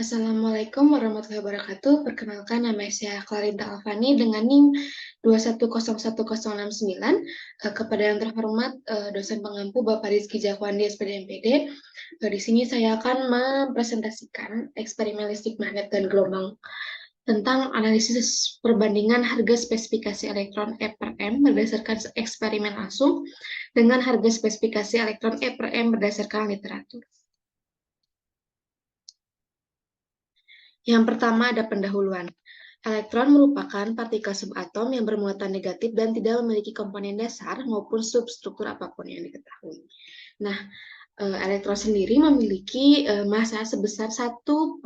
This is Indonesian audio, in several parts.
Assalamualaikum warahmatullahi wabarakatuh. Perkenalkan, nama saya Clarinda Alfani dengan NIM 2101069. Kepada yang terhormat dosen pengampu Bapak Rizky Jakwandi, SPD MPD. Di sini saya akan mempresentasikan eksperimen listrik magnet dan gelombang tentang analisis perbandingan harga spesifikasi elektron E per M berdasarkan eksperimen langsung dengan harga spesifikasi elektron E per M berdasarkan literatur. Yang pertama ada pendahuluan. Elektron merupakan partikel subatom yang bermuatan negatif dan tidak memiliki komponen dasar maupun substruktur apapun yang diketahui. Nah, elektron sendiri memiliki massa sebesar 1/836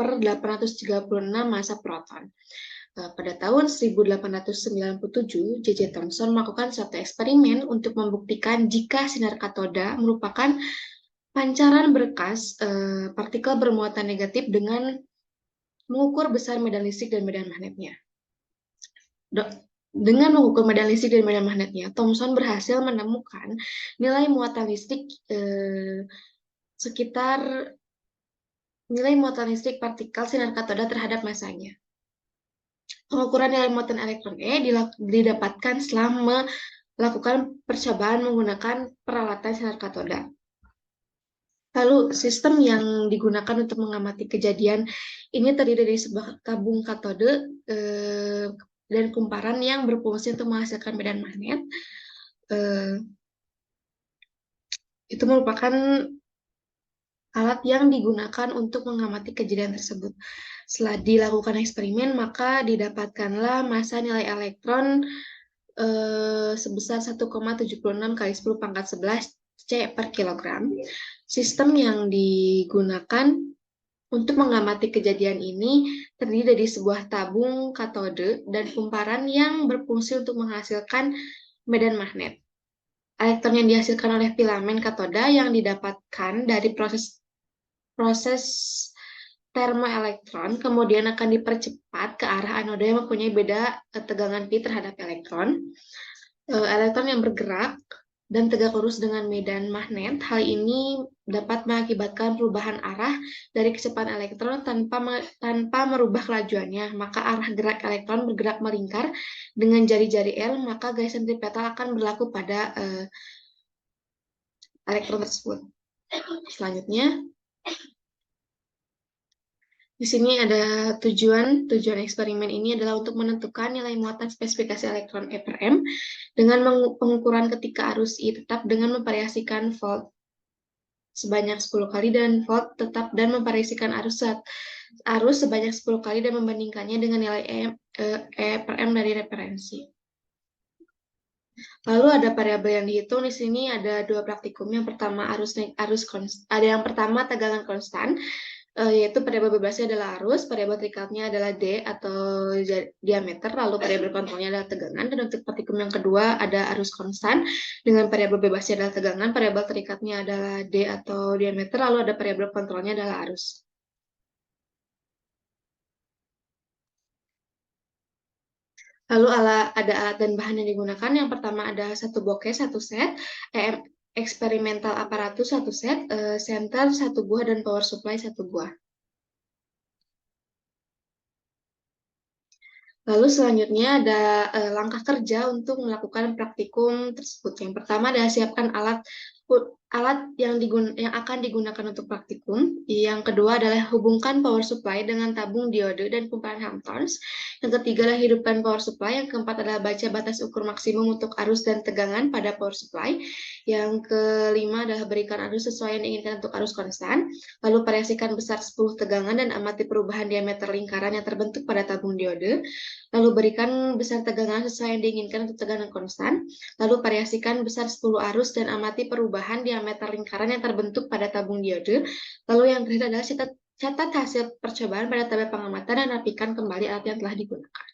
massa proton. Pada tahun 1897, J.J. Thomson melakukan suatu eksperimen untuk membuktikan jika sinar katoda merupakan pancaran berkas partikel bermuatan negatif dengan mengukur besar medan listrik dan medan magnetnya. Dengan mengukur medan listrik dan medan magnetnya, Thomson berhasil menemukan nilai muatan listrik sekitar nilai muatan listrik partikel sinar katoda terhadap masanya. Pengukuran nilai muatan elektron E didapatkan setelah melakukan percobaan menggunakan peralatan sinar katoda. Lalu sistem yang digunakan untuk mengamati kejadian ini terdiri dari sebuah tabung katode dan kumparan yang berfungsi untuk menghasilkan medan magnet. Itu merupakan alat yang digunakan untuk mengamati kejadian tersebut. Setelah dilakukan eksperimen, maka didapatkanlah massa nilai elektron sebesar 1,76 kali 10 pangkat 11 C per kilogram. Sistem yang digunakan untuk mengamati kejadian ini terdiri dari sebuah tabung katode dan kumparan yang berfungsi untuk menghasilkan medan magnet. Elektron yang dihasilkan oleh filamen katoda yang didapatkan dari proses termoelektron kemudian akan dipercepat ke arah anoda yang mempunyai beda tegangan pi terhadap elektron. Elektron yang bergerak dan tegak lurus dengan medan magnet, hal ini dapat mengakibatkan perubahan arah dari kecepatan elektron tanpa merubah kelajuannya. Maka arah gerak elektron bergerak melingkar dengan jari-jari L, maka gaya sentripetal akan berlaku pada elektron tersebut. Selanjutnya, di sini ada tujuan eksperimen ini adalah untuk menentukan nilai muatan spesifikasi elektron E per M dengan pengukuran ketika arus I tetap dengan memvariasikan volt sebanyak 10 kali dan volt tetap dan memvariasikan arus sebanyak 10 kali dan membandingkannya dengan nilai E per M dari referensi. Lalu ada variabel yang dihitung. Di sini ada dua praktikum. Yang pertama yang pertama tegangan konstan, yaitu variabel bebasnya adalah arus, variabel terikatnya adalah D atau diameter, lalu variabel kontrolnya adalah tegangan. Dan untuk praktikum yang kedua ada arus konstan dengan variabel bebasnya adalah tegangan, variabel terikatnya adalah D atau diameter, lalu ada variabel kontrolnya adalah arus. Lalu ada alat dan bahan yang digunakan. Yang pertama ada satu bokeh, satu set, eksperimental aparatus satu set, senter satu buah, dan power supply satu buah. Lalu selanjutnya ada langkah kerja untuk melakukan praktikum tersebut. Yang pertama adalah siapkan alat yang akan digunakan untuk praktikum. Yang kedua adalah hubungkan power supply dengan tabung diode dan kumparan Helmholtz. Yang ketiga adalah hidupkan power supply. Yang keempat adalah baca batas ukur maksimum untuk arus dan tegangan pada power supply. Yang kelima adalah berikan arus sesuai yang diinginkan untuk arus konstan. Lalu variasikan besar 10 tegangan dan amati perubahan diameter lingkaran yang terbentuk pada tabung diode. Lalu berikan besar tegangan sesuai yang diinginkan untuk tegangan konstan. Lalu variasikan besar 10 arus dan amati perubahan diameter lingkaran yang terbentuk pada tabung diode. Lalu yang terakhir adalah catat hasil percobaan pada tabel pengamatan dan rapikan kembali alat yang telah digunakan.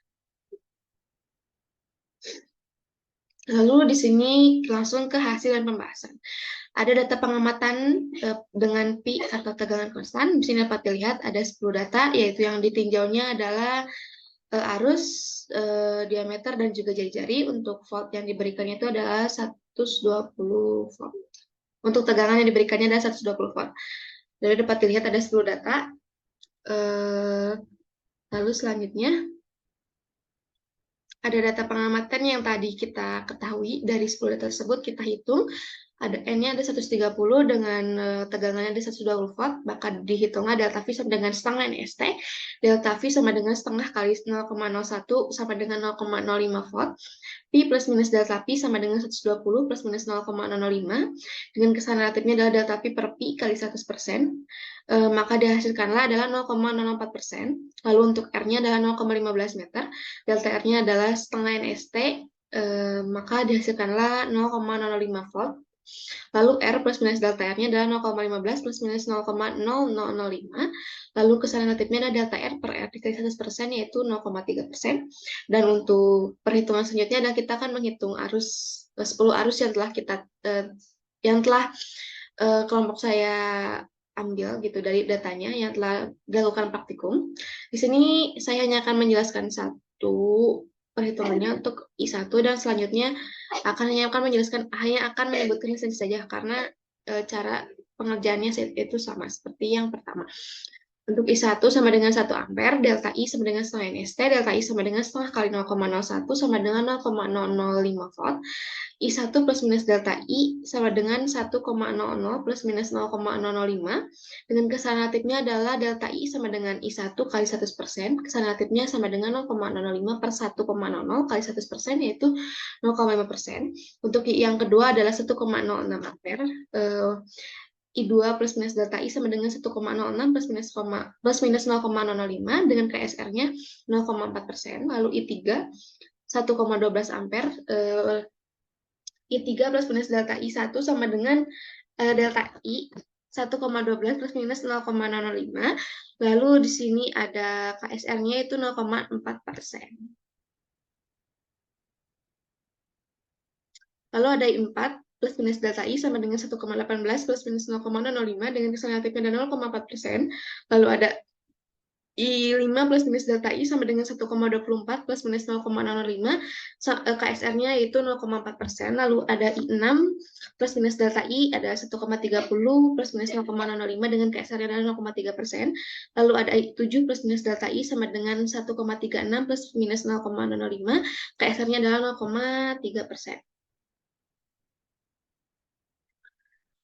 Lalu di sini langsung ke hasil dan pembahasan. Ada data pengamatan dengan pi atau tegangan konstan. Di sini dapat dilihat ada 10 data, yaitu yang ditinjaunya adalah arus, diameter, dan juga jari-jari. Untuk volt yang diberikannya itu adalah 120 volt. Untuk tegangan yang diberikannya adalah 120 volt. Jadi dapat dilihat ada 10 data. Lalu selanjutnya ada data pengamatan yang tadi kita ketahui. Dari 10 data tersebut kita hitung ada N-nya ada 130 dengan tegangannya ada 120 volt, maka dihitunglah delta V sama dengan setengah NST. Delta V sama dengan setengah kali 0,01 sama dengan 0,05 volt. Pi plus minus delta Pi sama dengan 120 plus minus 0,005. Dengan kesan relatifnya adalah delta Pi per Pi kali 100%. Maka dihasilkanlah adalah 0,04%. Lalu untuk R-nya adalah 0,15 meter. Delta R-nya adalah setengah NST. Maka dihasilkanlah 0,05 volt. Lalu R plus minus delta R-nya adalah 0,15 plus minus 0,0005. Lalu kesan relatifnya adalah delta R per R dikali 100% yaitu 0,3%. Dan untuk perhitungan selanjutnya adalah kita akan menghitung arus 10 arus yang telah kelompok saya ambil gitu dari datanya yang telah dilakukan praktikum. Di sini saya hanya akan menjelaskan satu perhitungannya untuk I1 dan selanjutnya hanya akan menyebutkan saja karena cara pengerjaannya itu sama seperti yang pertama. Untuk I1 sama dengan 1 ampere, delta I sama dengan setengah NST, delta I sama dengan setengah kali 0,01 sama dengan 0,005 volt. I1 plus minus delta I sama dengan 1,00 plus minus 0,005. Dengan kesan relatifnya adalah delta I sama dengan I1 kali 100%. Kesan relatifnya sama dengan 0,005 per 1,00 kali 100%, yaitu 0,5%. Untuk I yang kedua adalah 1,06 ampere. I2 plus minus delta I sama dengan 1,06 plus minus 0,005 dengan KSR-nya 0,4%. Lalu I3 1,12 ampere. I3 plus minus delta I1 sama dengan delta I 1,12 plus minus 0,005. Lalu di sini ada KSR-nya itu 0,4%. Lalu ada I4 plus minus delta I sama dengan 1,18 plus minus 0,005 dengan kesan relatifnya ada 0,4%. Lalu ada I5 plus minus delta I sama dengan 1,24 plus minus 0,05. KSR-nya yaitu 0,4%. Lalu ada I6 plus minus delta I ada 1,30 plus minus 0,05 dengan KSR-nya adalah 0,3%. Lalu ada I7 plus minus delta I sama dengan 1,36 plus minus 0,05. KSR-nya adalah 0,3%.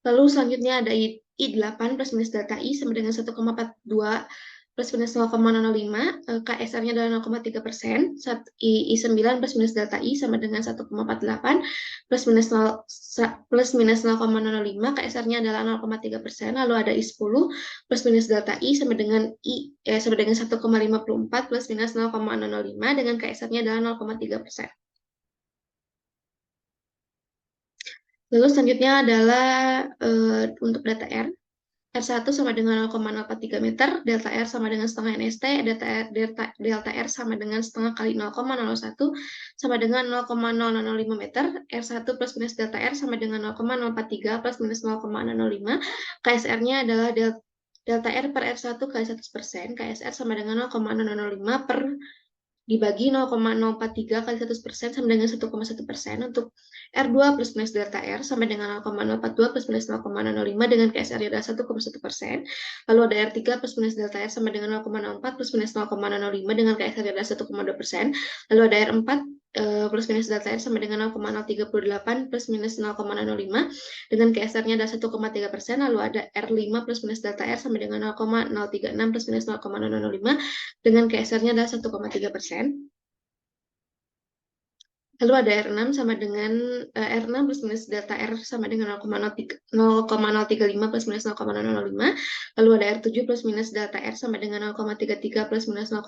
Lalu selanjutnya ada I8 plus minus delta I sama dengan 1,42 plus minus 0,05. KSR-nya adalah 0,3%. I9 plus minus delta I sama dengan 1,48 plus minus 0,05. KSR-nya adalah 0,3%. Lalu ada I10 plus minus delta I sama dengan 1,54 plus minus 0,05 dengan KSR-nya adalah 0,3%. Lalu selanjutnya adalah untuk data R. R1 sama dengan 0,043 meter, delta R sama dengan setengah NST, delta R sama dengan setengah kali 0,01 sama dengan 0,0005 meter, R1 plus minus delta R sama dengan 0,043 plus minus 0,005, KSR-nya adalah delta R per R1 kali 100%, KSR sama dengan 0,005 per dibagi 0,043 kali 100% sama dengan 1,1%. Untuk R2 plus minus delta R sama dengan 0,042 plus minus 0,005 dengan KSR adalah 1,1%. Lalu ada R3 plus minus delta R sama dengan 0,04 plus minus 0,005 dengan KSR adalah 1,2%. Lalu ada R4 plus minus delta R sama dengan 0,038 plus minus 0,005 dengan KSR-nya adalah 1,3%. Lalu ada R5 plus minus delta R sama dengan 0,036 plus minus 0,005 dengan KSR-nya adalah 1,3%. Lalu ada R6 sama dengan R6 plus minus delta R sama dengan 0,035 plus minus 0,005. Lalu ada R7 plus minus delta R sama dengan 0,33 plus minus 0,005.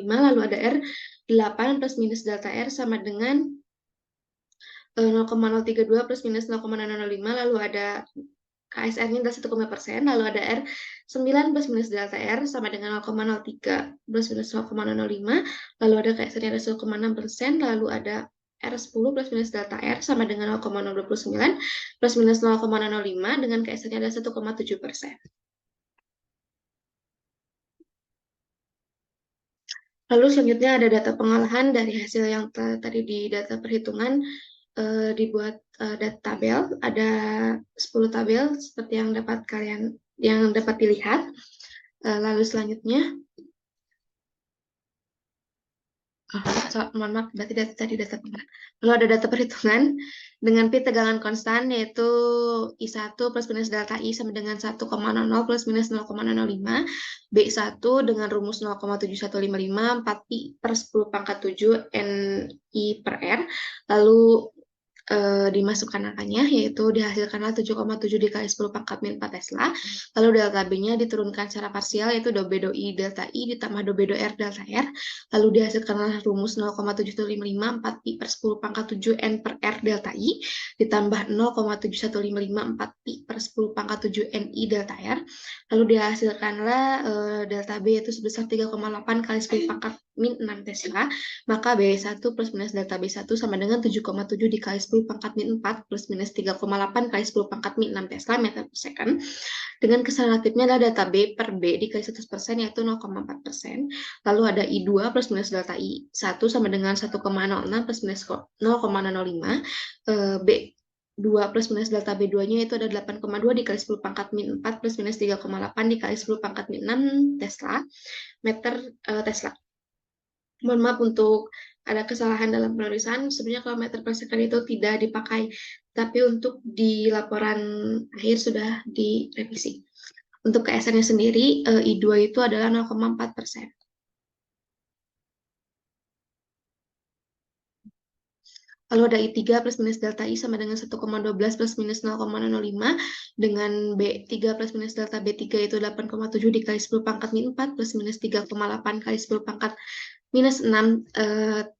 Lalu ada R8 plus minus delta R sama dengan 0,032 plus minus 0,005. Lalu ada KSR-nya adalah 1,5%. Lalu ada R9 plus minus delta R sama dengan 0,03 plus minus 0,005. Lalu ada KSR-nya adalah 1,6%. Lalu ada R10 plus minus delta R sama dengan 0,029 plus minus 0,005 dengan KSR-nya adalah 1,7%. Lalu selanjutnya ada data pengolahan dari hasil yang tadi di data perhitungan dibuat data tabel. Ada 10 tabel seperti yang dapat dilihat. Lalu selanjutnya, mohon maaf, berarti tadi data penggunaan. Lalu ada data perhitungan dengan pi tegangan konstan, yaitu I1 plus minus delta I sama dengan 1,00 plus minus 0,005, B1 dengan rumus 0,7155, 4pi per 10 pangkat 7 NI per R, lalu dimasukkan angkanya, yaitu dihasilkanlah 7,7 dikali 10 pangkat min 4 Tesla. Lalu delta B-nya diturunkan secara parsial, yaitu do B do I delta I ditambah do B do R delta R. Lalu dihasilkanlah rumus 0,7155 4pi per 10 pangkat 7 N per R delta I ditambah 0,7155 4pi per 10 pangkat 7 NI delta R. Lalu dihasilkanlah delta B yaitu sebesar 3,8 kali 10 pangkat min 6 Tesla. Maka B1 plus minus delta B1 sama dengan 7,7 dikali 10 pangkat min 4 plus minus 3,8 kali 10 pangkat min 6 Tesla meter per second. Dengan kesalahan relatifnya adalah data B per B dikali 100% yaitu 0,4%. Lalu ada I2 plus minus delta I1 sama dengan 1,06 plus minus 0,005. B 2 plus minus delta B2-nya itu ada 8,2 dikali 10 pangkat min 4 plus minus 3,8 dikali 10 pangkat min 6 Tesla meter Tesla. Mohon maaf untuk ada kesalahan dalam penulisan. Sebenarnya kalau meter per second itu tidak dipakai, tapi untuk di laporan akhir sudah direvisi. Untuk KSN-nya sendiri, I2 itu adalah 0,4%. Lalu ada I3 plus minus delta I sama dengan 1,12 plus minus 0,05 dengan B3 plus minus delta B3 itu 8,7 dikali 10 pangkat min 4 plus minus 3,8 kali 10 pangkat minus 6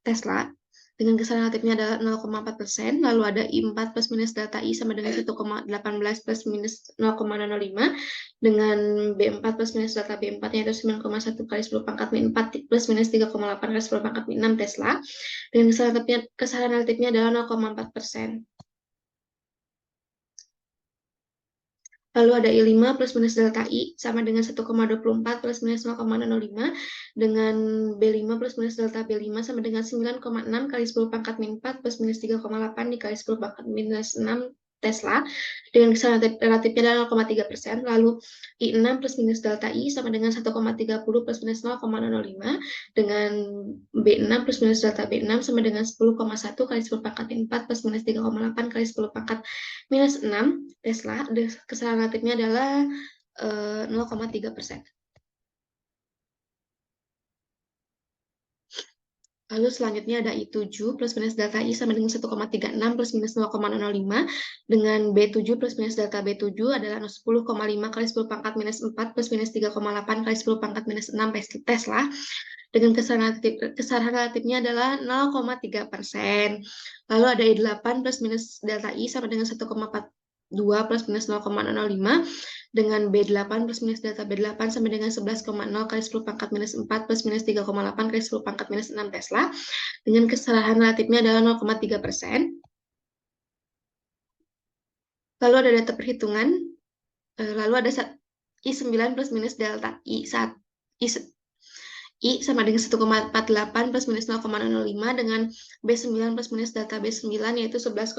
Tesla. Dengan kesalahan relatifnya adalah 0,4%. Lalu ada I4 plus minus delta I sama dengan 1,18 plus minus 0,05 dengan B4 plus minus delta B4 yaitu 9,1 kali 10 pangkat min 4 plus minus 3,8 kali 10 pangkat min 6 Tesla. Dan kesalahan relatifnya adalah 0,4%. Lalu ada I5 plus minus delta I sama dengan 1,24 plus minus 0,05 dengan B5 plus minus delta B5 sama dengan 9,6 kali 10 pangkat min 4 plus minus 3,8 dikali 10 pangkat minus 6 Tesla dengan kesalahan relatifnya adalah 0,3%. Lalu I6 plus minus delta I sama dengan 1,30 plus minus 0,05 dengan B6 plus minus delta B6 sama dengan 10,1 kali 10 pangkat min 4 plus minus 3,8 kali 10 pangkat minus 6 Tesla. Kesalahan relatifnya adalah 0,3%. Lalu selanjutnya ada I7 plus minus delta I sama dengan 1,36 plus minus 0,05 dengan B7 plus minus delta B7 adalah 10,5 kali 10 pangkat minus 4 plus minus 3,8 kali 10 pangkat minus 6 Tesla. Dengan kesalahan relatifnya adalah 0,3%. Lalu ada I8 plus minus delta I sama dengan 1,42 plus minus 0,05 dengan B8 plus minus delta B8 sama dengan 11,0 kali 10 pangkat minus 4 plus minus 3,8 kali 10 pangkat minus 6 Tesla. Dengan kesalahan relatifnya adalah 0,3%. Lalu ada data perhitungan. Lalu ada I9 plus minus delta I1. I sama dengan 1,48 plus minus 0,05 dengan B9 plus minus delta B9 yaitu 11,5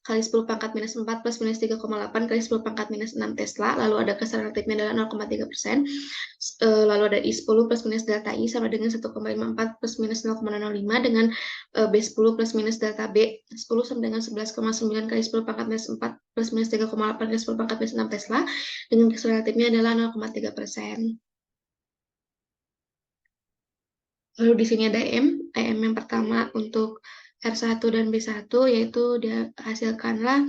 kali 10 pangkat minus 4 plus minus 3,8 kali 10 pangkat minus 6 Tesla. Lalu ada kesalahan relatifnya adalah 0,3%. Lalu ada I10 plus minus delta I sama dengan 1,54 plus minus 0,05 dengan B10 plus minus delta B10 sama dengan 11,9 kali 10 pangkat minus 4 plus minus 3,8 kali 10 pangkat minus 6 Tesla. Dengan kesalahan relatifnya adalah 0,3%. Lalu di sini ada EM yang pertama untuk R1 dan B1 yaitu dihasilkanlah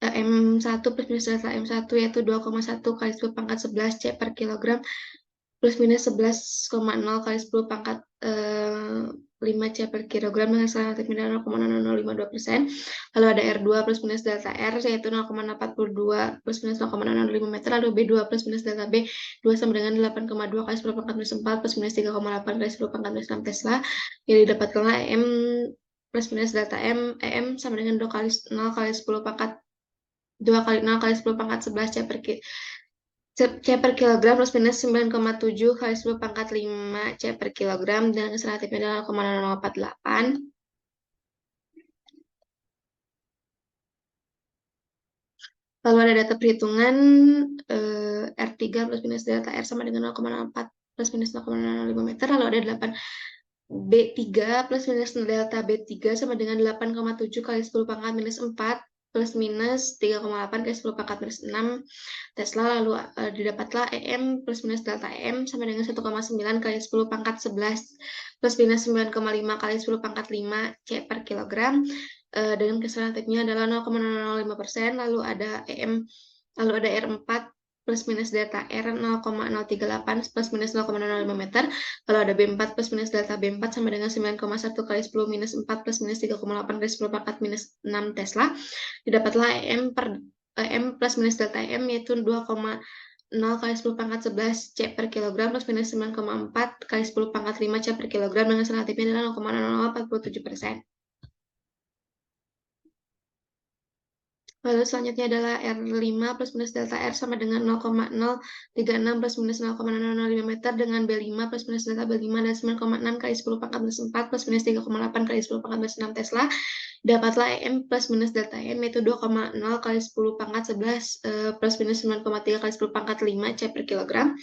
M1 plus minus delta M1 yaitu 2,1 kali 10 pangkat 11 C per kilogram plus minus 11,0 kali 10 pangkat 5 C per kilogram dengan kesalahan relatifnya 0,0052%. Lalu ada R2 plus minus delta R yaitu 0,42 plus minus 0,005 meter. Lalu B2 plus minus delta B 2 sama dengan 8,2 kali 10 pangkat minus 4 plus minus 3,8 kali 10 pangkat minus 6 Tesla. Yang didapatkanlah M plus minus delta M, EM sama dengan 2 kali 0 kali 10 pangkat 2 kali 0 kali 10 pangkat 11 C per kilogram plus minus 9,7 kali 10 pangkat 5 C per kilogram dan kesalahan relatifnya adalah 0,048. Lalu ada data perhitungan R3 plus minus delta R sama dengan 0,04 plus minus 0,05 meter. Lalu ada 8 B3 plus minus delta B3 sama dengan 8,7 kali 10 pangkat minus 4 plus minus 3,8 kali 10 pangkat minus 6 Tesla. Lalu didapatlah EM plus minus delta EM sama dengan 1,9 kali 10 pangkat 11 plus minus 9,5 kali 10 pangkat 5 C per kilogram. Dengan kesalahan relatifnya adalah 0,005%. Lalu ada EM, lalu ada R4 plus minus delta R 0,038 plus minus 0,005 meter. Lalu ada B4 plus minus delta B4 sama dengan 9,1 kali 10 minus 4 plus minus 3,8 kali 10 pangkat minus 6 Tesla. Didapatlah EM plus minus delta EM yaitu 2,0 kali 10 pangkat 11 C per kilogram plus minus 9,4 kali 10 pangkat 5 C per kilogram dengan relatifnya adalah 0,0047%. Lalu selanjutnya adalah R5 plus minus delta R sama dengan 0,036 plus minus 0,005 meter dengan B5 plus minus delta B5 dan 9,6 kali 10 pangkat minus 4 plus minus 3,8 kali 10 pangkat minus 6 Tesla. Dapatlah EM plus minus delta EM yaitu 2,0 kali 10 pangkat 11 plus minus 9,3 kali 10 pangkat 5 C per kilogram.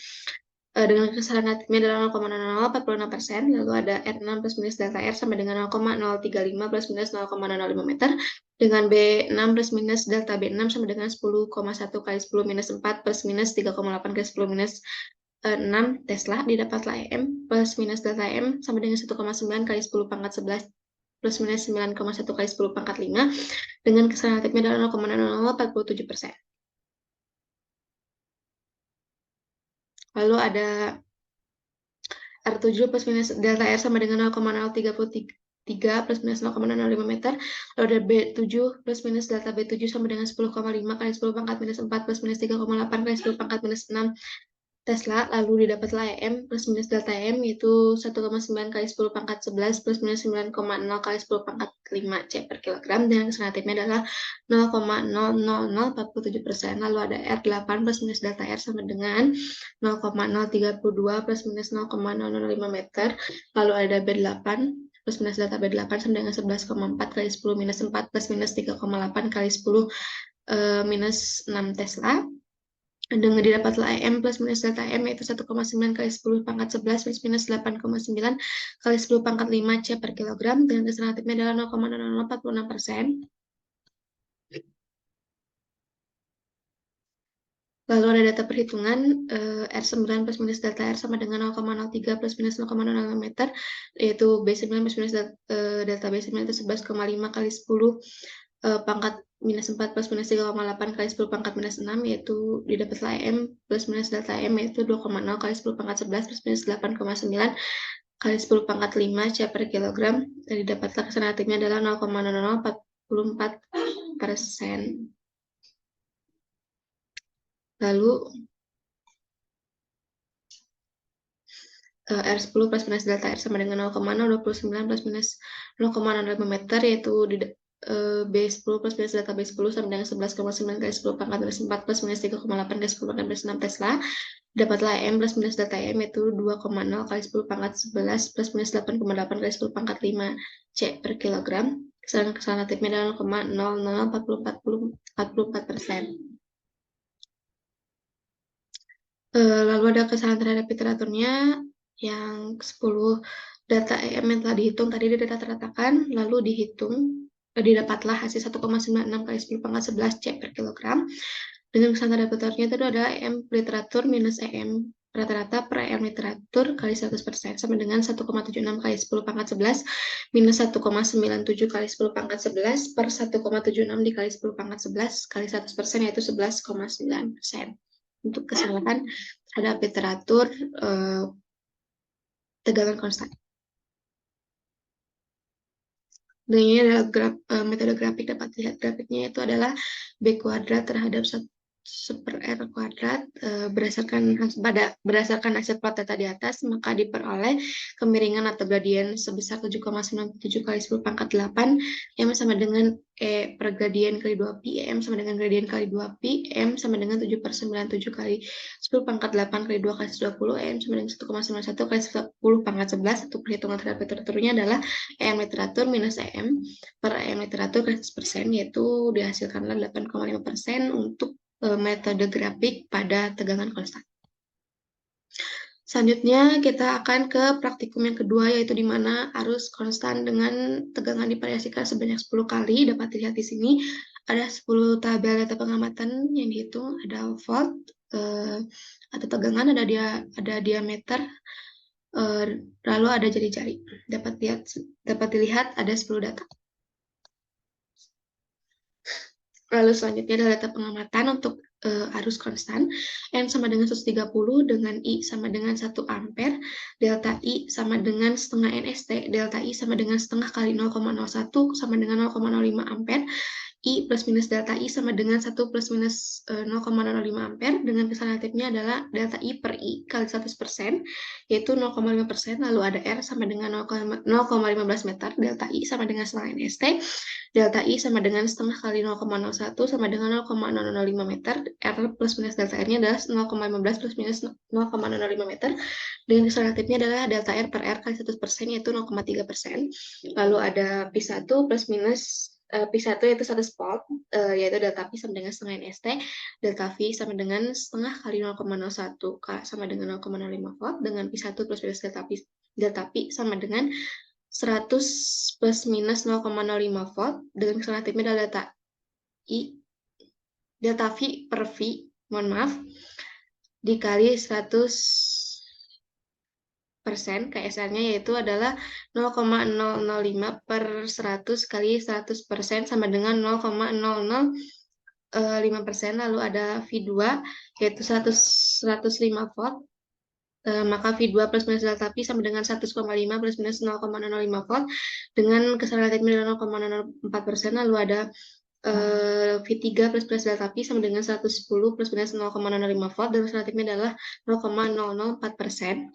Dengan kesalahan relatifnya adalah 0,0046%. Lalu ada R6 plus minus delta R sama dengan 0,035 plus minus 0,005 meter. Dengan B6 plus minus delta B6 sama dengan 10,1 kali 10 minus 4 plus minus 3,8 kali 10 minus 6 Tesla. Didapatlah EM plus minus delta M sama dengan 1,9 kali 10 pangkat 11 plus minus 9,1 kali 10 pangkat 5. Dengan kesalahan relatifnya adalah 0,0047%. Lalu ada R7 plus minus delta R sama dengan 0,033 plus minus 0,005 meter. Lalu ada B7 plus minus delta B7 sama dengan 10,5 kali 10 pangkat minus 4 plus minus 3,8 kali 10 pangkat minus 6 Tesla. Lalu didapatlah EM plus minus delta EM yaitu 1,9 kali 10 pangkat 11 plus minus 9,0 kali 10 pangkat 5 C per kilogram. Dan kesalahannya adalah 0,00047%. Lalu ada R8 plus minus delta R sama dengan 0,032 plus minus 0,005 meter. Lalu ada B8 plus minus delta B8 sama dengan 11,4 kali 10 minus 4 plus minus 3,8 kali 10 minus 6 Tesla. Dengan didapatlah EM plus minus delta M yaitu 1,9 kali 10 pangkat 11 plus minus 8,9 kali 10 pangkat 5 C per kilogram. Dengan kesalahan relatifnya adalah 0,0046%. Lalu ada data perhitungan R9 plus minus delta R sama dengan 0,03 plus minus 0,05 meter, yaitu B9 plus minus delta B9 itu 11,5 kali 10 pangkat minus 4 plus minus 3,8 kali 10 pangkat minus 6, yaitu didapatlah M plus minus delta M yaitu 2,0 kali 10 pangkat 11 plus minus 8,9 kali 10 pangkat 5 C per kilogram. Dan didapatlah kesalahan relatifnya adalah 0,0044%. Lalu R10 plus minus delta R sama dengan 0,029 plus minus 0,05 meter, yaitu B10 plus minus delta B10 sama dengan 11,9 kali 10 pangkat minus 4 plus minus 3,8 kali 10 pangkat minus 6 Tesla. Dapatlah M plus minus delta M yaitu 2,0 kali 10 pangkat 11 plus minus 8,8 kali 10 pangkat 5 C per kilogram. Kesalahan relatifnya adalah 0,00044%. Lalu ada kesalahan terhadap literaturnya yang 10 data EM yang telah dihitung tadi dirata-ratakan, lalu didapatlah hasil 1,96 kali 10 pangkat 11 C per kilogram. Dengan kesalahan terhadap literaturnya itu adalah EM literatur minus EM rata-rata per EM literatur kali 100% sama dengan 1,76 kali 10 pangkat 11 minus 1,97 kali 10 pangkat 11 per 1,76 dikali 10 pangkat 11 kali 100% yaitu 11,9%. Untuk kesalahan terhadap literatur tegangan konstan. Dan ini adalah metode grafik, dapat lihat grafiknya itu adalah B kuadrat terhadap per R kuadrat berdasarkan hasil plot data di atas, maka diperoleh kemiringan atau gradien sebesar 7,97 kali 10 pangkat 8 M sama dengan E per gradien kali 2pi, M sama dengan gradien kali 2pi, M sama dengan 7/97 kali 10 pangkat 8 kali 2 kali 20, M sama dengan 1,91 kali 10 pangkat 11. Untuk perhitungan terhadap literaturnya adalah EM literatur minus EM per EM literatur kali 100%, yaitu dihasilkanlah 8,5% untuk metode grafik pada tegangan konstan. Selanjutnya kita akan ke praktikum yang kedua, yaitu di mana arus konstan dengan tegangan divariasikan sebanyak 10 kali. Dapat dilihat di sini ada 10 tabel data pengamatan yang dihitung, ada volt atau tegangan, ada diameter, lalu ada jari-jari. Dapat dilihat ada 10 data. Lalu selanjutnya adalah data pengamatan untuk arus konstan. N sama dengan 130 dengan I sama dengan 1 ampere. Delta I sama dengan setengah NST. Delta I sama dengan setengah kali 0,01 sama dengan 0,05 ampere. I plus minus delta I sama dengan 1 plus minus 0,05 ampere. Dengan kesalahan relatifnya adalah delta I per I kali 100%, yaitu 0,5%. Lalu ada R sama dengan 0,15 meter. Delta I sama dengan setengah NST. Delta I sama dengan setengah kali 0,01 sama dengan 0,005 meter. R plus minus delta R-nya adalah 0,15 plus minus 0,005 meter. Dengan kesalahan relatifnya adalah delta R per R kali 100%, yaitu 0,3%. Lalu ada P1 plus minus P1 yaitu 100 volt, yaitu delta P sama dengan setengah NST. Delta V sama dengan setengah kali 0,01 sama dengan 0,05 volt. Dengan P1 plus minus delta P sama dengan 100 plus minus 0,05 volt. Dengan kesalahan relatifnya adalah delta V per V, mohon maaf, dikali 100%, KSR-nya yaitu adalah 0,005 per 100 kali 100% sama dengan 0,005%. Lalu ada V2 yaitu 105 volt. Maka V2 plus minus delta P sama dengan 100,5 plus minus 0,005 volt. Dengan kesalahan relatifnya adalah 0,04%. Lalu ada V3 plus minus delta P sama dengan 110 plus minus 0,005 volt. Dan kesalahan relatifnya adalah 0,004%.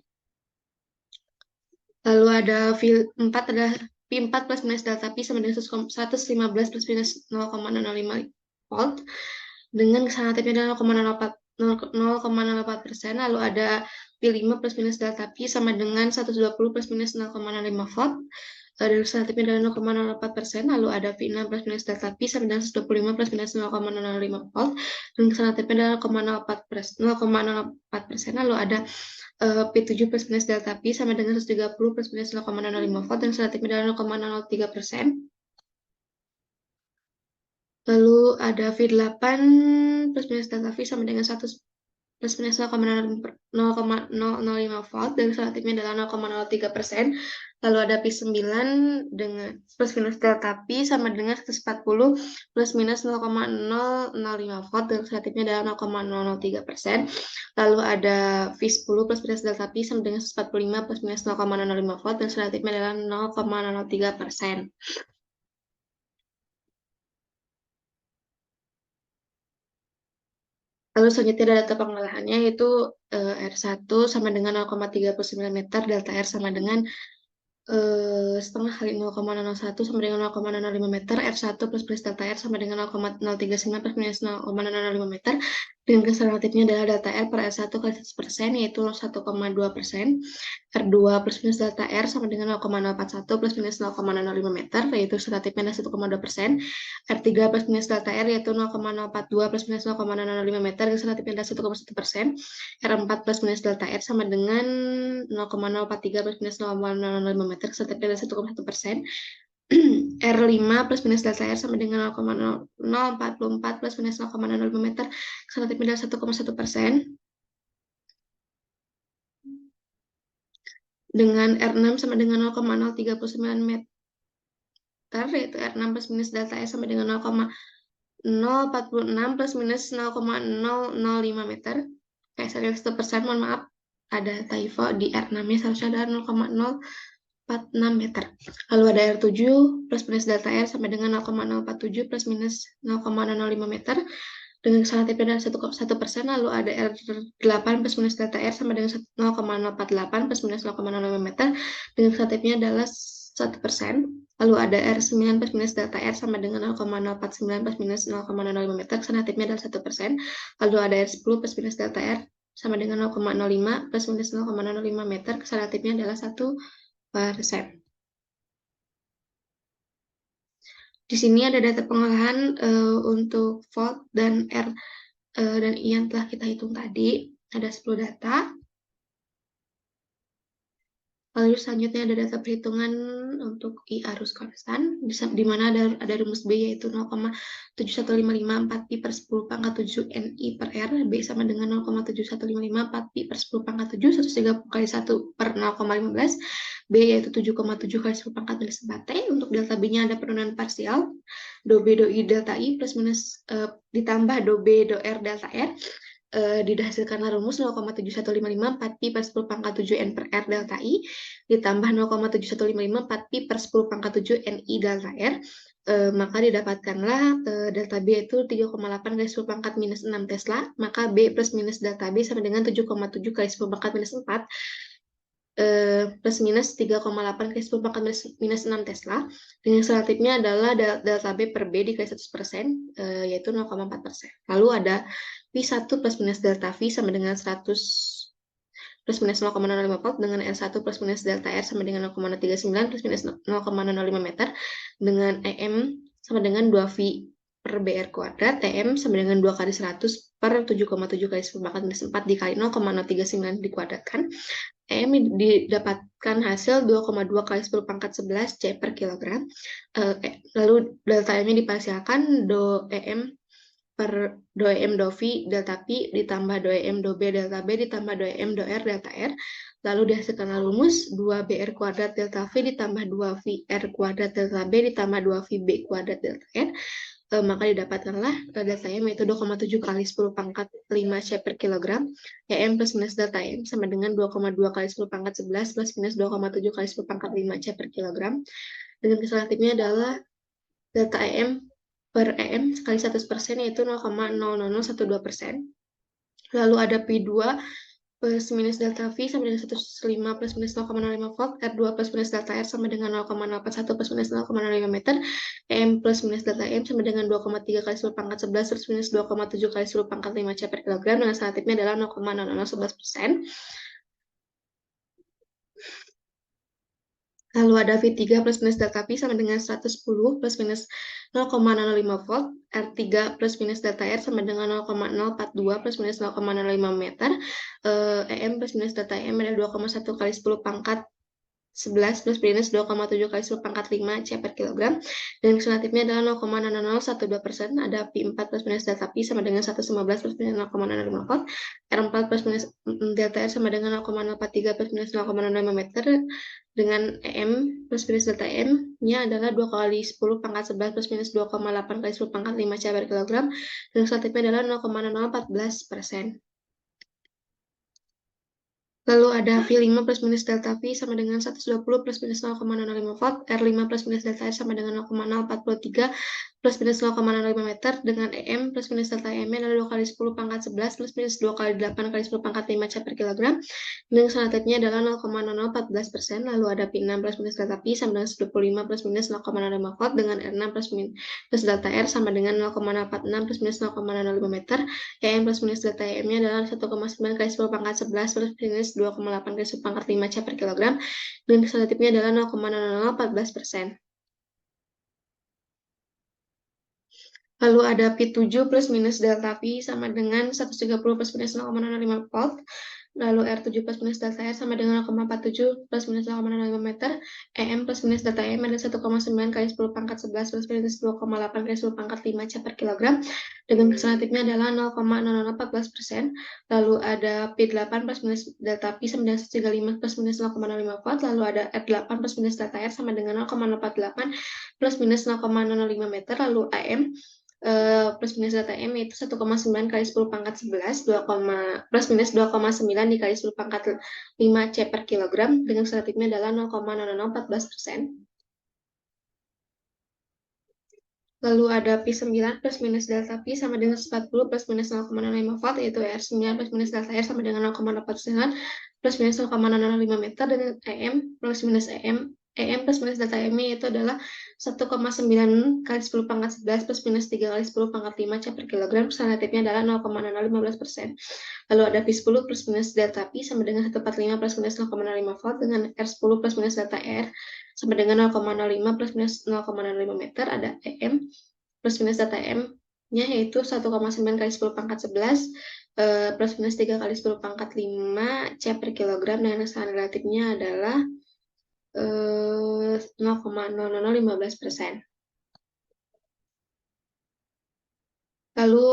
Lalu ada V4 adalah P4 plus minus delta P sama dengan 115 plus minus 0,005 volt. Dengan kesalahan relatifnya adalah 0,04%. Lalu ada P5 plus minus delta P sama dengan 120 plus minus 0,05 volt. Dan kesalahan relatifnya adalah 0,04%. Lalu ada V6 plus minus delta P sama dengan 125 plus minus 0,05 volt. Dan kesalahan relatifnya adalah 0,04%. Lalu ada P7 plus minus delta P sama dengan 130 plus minus 0,05 volt. Dan kesalahan relatifnya adalah 0,03%. Lalu ada V8 plus minus delta V sama dengan 1 plus minus 0,005 volt, dan relatifnya adalah 0,03%. Lalu ada P9 dengan plus minus delta P sama dengan 140 plus minus 0,005 volt, dan relatifnya adalah 0,003%. Lalu ada V10 plus minus delta P sama dengan 145 plus minus 0,005 volt, dan relatifnya adalah 0,03%. Lalu selanjutnya ada data pengolahannya, yaitu R1 sama dengan 0,39 meter, delta R sama dengan setengah kali 0,01 sama dengan 0,05 meter, R1 plus plus delta R sama dengan 0,039 plus minus 0,005 meter. Dengan kesalahan relatifnya adalah delta R per R1 kali 100%, yaitu 1,2%. R2 plus minus delta R sama dengan 0,041 plus minus 0,005 meter, yaitu relatifnya adalah 1,2%. R3 plus minus delta R yaitu 0,042 plus minus 0,005 meter, relatifnya adalah 1,1%. R4 plus minus delta R sama dengan 0,043 plus minus 0,005 meter, relatifnya adalah 1,1%. R5 plus minus delta R sama dengan 0,044 plus minus 0,005 meter, relatifnya adalah 1,1%. Dengan R6 sama dengan 0,039 meter, yaitu R6 plus minus delta S sama dengan 0,046 plus minus 0,005 meter. KSR 100%, mohon maaf, ada typo di R6-nya, seharusnya ada 0,046 meter. Lalu ada R7 plus minus delta R sama dengan 0,047 plus minus 0,005 meter. dengan kesalahan tipnya adalah 1%, lalu ada R8 plus minus delta R sama dengan 0,048 plus minus 0,05 meter, dengan kesalahan tipnya adalah 1%, lalu ada R9 plus minus delta R sama dengan 0,049 plus minus 0,05 meter, kesalahan tipnya adalah 1%, lalu ada R10 plus minus delta R sama dengan 0,05 plus minus 0,05 meter, kesalahan tipnya adalah 1%. Di sini ada data pengolahan untuk volt dan R dan I yang telah kita hitung tadi. Ada 10 data. Lalu selanjutnya ada data perhitungan untuk I arus konstan, di mana ada rumus B yaitu 0,71554 pi per 10 pangkat 7 NI per R, B sama dengan 0,71554 pi per 10 pangkat 7, 130 kali 1 per 0,15, B yaitu 7,7 kali 10 pangkat minus 4 T. Untuk delta B-nya ada penurunan parsial, do B do I delta I plus minus ditambah do B do R delta R, dihasilkanlah rumus 0,71554 pi per 10 pangkat 7 N per R delta I ditambah 0,71554 pi per 10 pangkat 7 NI delta R, maka didapatkanlah delta B itu 3,8 kali 10 pangkat minus 6 Tesla, maka B plus minus delta B sama dengan 7,7 kali 10 pangkat minus 4 plus minus 3,8 kali 10 pangkat minus 6 Tesla, dengan relatifnya adalah delta B per B dikali 100%, yaitu 0,4%. Lalu ada V1 plus minus delta V sama dengan 100 plus minus 0,05 volt, dengan R1 plus minus delta R sama dengan 0,39 plus minus 0,05 meter, dengan EM sama dengan 2V per BR kuadrat, TM sama dengan 2 kali 100 per 7,7 kali 10 pangkat minus 4 dikali 0,039 dikuadratkan. EM didapatkan hasil 2,2 kali 10 pangkat 11 C per kilogram. Lalu delta M-nya diparsialkan, do EM per do EM do V delta P ditambah do EM do B delta B ditambah do EM do R delta R. Lalu dihasilkan rumus 2BR kuadrat delta V ditambah 2VR kuadrat delta B ditambah 2VB kuadrat delta R. Maka didapatkanlah delta M yaitu 2,7 kali 10 pangkat 5 C per kilogram. EM plus minus delta M sama dengan 2,2 kali 10 pangkat 11 plus minus 2,7 kali 10 pangkat 5 C per kilogram. Dengan kesalahan tipnya adalah delta EM per EM sekali 100% yaitu 0,00012%. Lalu ada P2 plus minus delta V sama dengan 105 plus minus 0,05 volt, R2 plus minus delta R sama dengan 0,041 plus minus 0,05 meter, EM plus minus delta M sama dengan 2,3 kali 10 pangkat 11 plus minus 2,7 kali 10 pangkat 5 C per kilogram, dengan relatifnya adalah 0,0011%. Lalu ada V3 plus minus delta P sama dengan 110 plus minus 0,05 volt, R3 plus minus delta R sama dengan 0,042 plus minus 0,05 meter, EM plus minus delta M adalah 2,1 kali 10 pangkat 11 plus minus 2,7 kali 10 pangkat 5 C per kilogram, dan relatifnya adalah 0,0012%. Ada P4 plus minus delta P sama dengan 115 plus minus 0,05 volt, R4 plus minus delta R sama dengan 0,043 plus minus 0,05 meter, dengan EM plus minus delta M-nya adalah 2 kali 10 pangkat 11 plus minus 2,8 kali 10 pangkat 5 C per kilogram, dan relatifnya adalah 0,0014%. Lalu ada V5 plus minus delta V sama dengan 120 plus minus 0,05 volt, R5 plus minus delta R sama dengan 0,043 plus minus 0,05 meter, dengan EM plus minus delta EM adalah 2 kali 10 pangkat 11 plus minus 2 kali 8 kali 10 pangkat 5 C per kilogram, dengan relatifnya adalah 0,0014%. Lalu ada P6 plus minus delta P sama dengan 125 plus minus 0,05 volt, dengan R6 plus delta R sama dengan 0,046 plus minus 0,05 meter, EM plus minus delta EM-nya adalah 1,9 kali 10 pangkat 11 plus minus 2,8 kali 10 pangkat 5 C per kilogram, dan relatifnya adalah 0,0014%. Lalu ada P7 plus minus delta P sama dengan 130 plus minus 0,05 volt. Lalu R7 plus minus delta R sama dengan 0,47 plus minus 0,05 meter. EM plus minus delta EM ada 1,9 kali 10 pangkat 11 plus minus 2,8 kali 10 pangkat 5 C per kilogram. Dengan relatifnya adalah 0,0014%. Lalu ada P8 plus minus delta P sama dengan 135 plus minus 0,05 volt. Lalu ada R8 plus minus delta R sama dengan 0,048 plus minus 0,05 meter. Lalu AM plus minus delta M itu 1,9 kali 10 pangkat 11, plus minus 2,9 dikali 10 pangkat 5 C per kilogram, dengan relatifnya adalah 0,0014%. Lalu ada Pi9 plus minus delta Pi sama dengan 40 plus minus 0,05 volt, yaitu R9 plus minus delta R sama dengan 0,49 plus minus 0,005 meter, dan EM plus minus EM plus minus delta M itu adalah 1,9 kali 10 pangkat 11 plus minus 3 kali 10 pangkat 5 C per kilogram, relatifnya adalah 0,0015%. Lalu ada Pi10 plus minus delta Pi sama dengan 145 plus minus 0,05 volt, dengan R10 plus minus delta R sama dengan 0,05 plus minus 0,05 meter. Ada EM plus minus delta M-nya yaitu 1,9 kali 10 pangkat 11 plus minus 3 kali 10 pangkat 5 C per kilogram, dan kesalahan relatifnya adalah 0,00015%. Lalu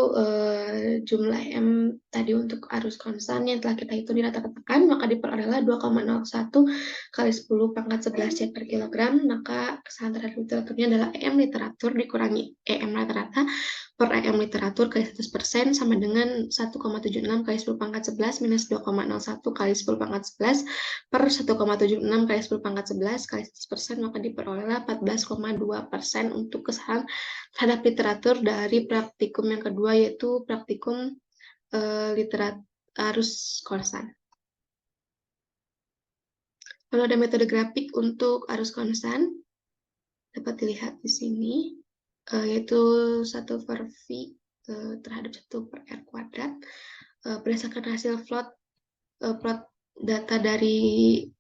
jumlah M tadi untuk arus konstan yang telah kita hitung di rata tekan, maka diperolehlah 2,01 kali 10 pangkat 11 C per kilogram. Maka kesalahan terhadap literaturnya adalah EM literatur dikurangi EM rata-rata per EM literatur kali 100% sama dengan 1,76 kali 10 pangkat 11 minus 2,01 kali 10 pangkat 11 per 1,76 kali 10 pangkat 11 kali 100%, maka diperolehlah 14,2% untuk kesalahan terhadap literatur dari praktikum yang kedua, yaitu praktikum literat arus konstan. Lalu ada metode grafik untuk arus konstan, dapat dilihat di sini, yaitu 1 per V terhadap 1 per R kuadrat. Berdasarkan hasil plot data dari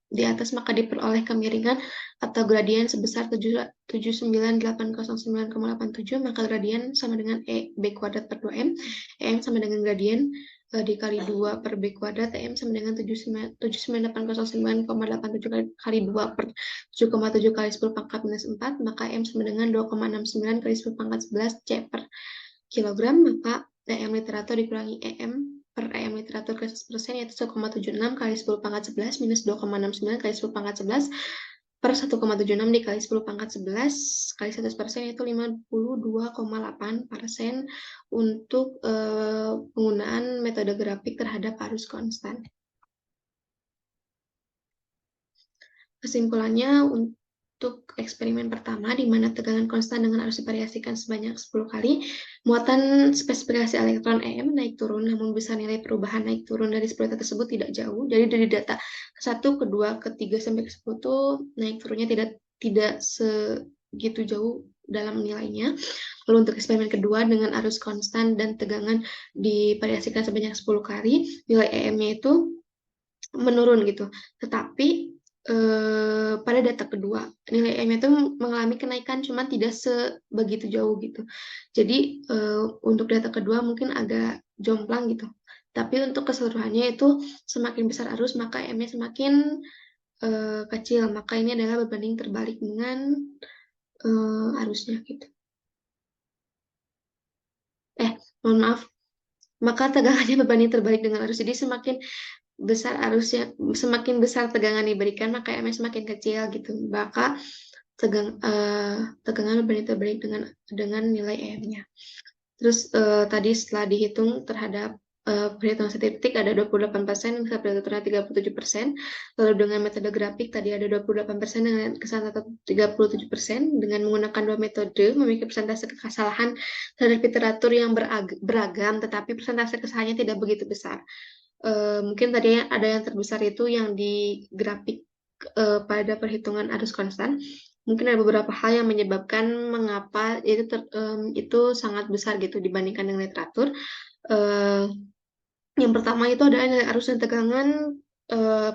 di atas, maka diperoleh kemiringan atau gradien sebesar 79809,87, maka gradien sama dengan B kuadrat per 2M, EM sama dengan gradien dikali 2 per B kuadrat, EM sama dengan 79809,87 kali 2 per 7,7 kali 10 pangkat minus 4, maka EM sama dengan 2,69 kali 10 pangkat 11 C per kilogram, maka EM literatur dikurangi EM per EM literatur ke 100% yaitu 1,76 kali 10 pangkat 11 minus 2,69 kali 10 pangkat 11 per 1,76 dikali 10 pangkat 11 kali 100% yaitu 52,8% untuk penggunaan metode grafik terhadap arus konstan. Kesimpulannya, untuk eksperimen pertama, di mana tegangan konstan dengan arus divariasikan sebanyak 10 kali, muatan spesifikasi elektron EM naik turun, namun bisa nilai perubahan naik turun dari 10 data tersebut tidak jauh. Jadi dari data ke-1, ke-2, ke-3, sampai ke-10 itu naik turunnya tidak segitu jauh dalam nilainya. Lalu untuk eksperimen kedua dengan arus konstan dan tegangan divariasikan sebanyak 10 kali, nilai EM-nya itu menurun gitu. Tetapi pada data kedua nilai M itu mengalami kenaikan, cuma tidak sebegitu jauh gitu. Jadi untuk data kedua mungkin agak jomplang gitu. Tapi untuk keseluruhannya itu semakin besar arus maka M-nya semakin kecil. Maka ini adalah berbanding terbalik dengan arusnya gitu. Mohon maaf. Maka tegangannya berbanding terbalik dengan arus. Jadi semakin besar arusnya, semakin besar tegangan diberikan, maka MS semakin kecil gitu. Maka tegangan berbanding terbalik dengan nilai EM-nya. Terus tadi setelah dihitung terhadap perhitungan statistik ada 28%, kesalahan 37%. Lalu dengan metode grafik tadi ada 28% dengan kesalahan 37%. Dengan menggunakan dua metode memiliki persentase kesalahan terhadap literatur yang beragam, tetapi persentase kesalahannya tidak begitu besar. Mungkin tadi ada yang terbesar itu yang di grafik pada perhitungan arus konstan. Mungkin ada beberapa hal yang menyebabkan mengapa itu sangat besar gitu dibandingkan dengan literatur. Yang pertama itu adalah nilai arus dan tegangan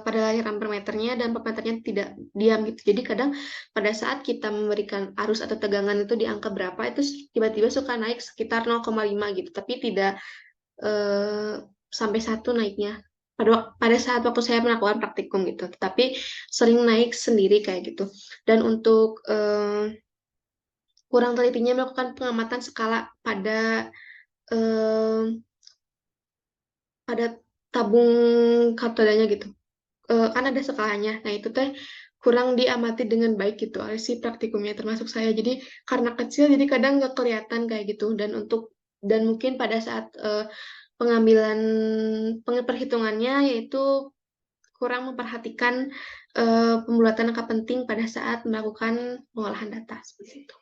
pada layar ampere meternya dan meternya tidak diam gitu. Jadi kadang pada saat kita memberikan arus atau tegangan itu di angka berapa, itu tiba-tiba suka naik sekitar 0,5 gitu, tapi tidak sampai 1 naiknya pada saat waktu saya melakukan praktikum gitu, tapi sering naik sendiri kayak gitu. Dan untuk kurang telitinya melakukan pengamatan skala pada tabung katodanya gitu, kan ada skalanya. Nah itu teh kurang diamati dengan baik gitu oleh si praktikumnya termasuk saya. Jadi karena kecil jadi kadang nggak kelihatan kayak gitu. Dan mungkin pada saat pengambilan perhitungannya yaitu kurang memperhatikan pembuatan angka penting pada saat melakukan pengolahan data seperti itu.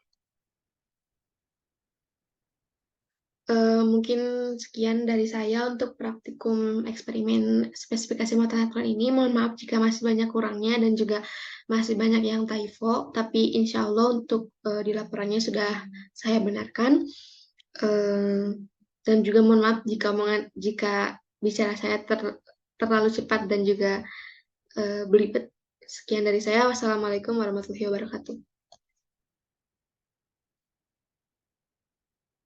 Mungkin sekian dari saya untuk praktikum eksperimen spesifikasi mata natural ini. Mohon maaf jika masih banyak kurangnya dan juga masih banyak yang typo, tapi insya Allah untuk di laporannya sudah saya benarkan. Eh, dan juga mohon maaf jika jika bicara saya terlalu cepat dan juga belibet. Sekian dari saya. Wassalamualaikum warahmatullahi wabarakatuh.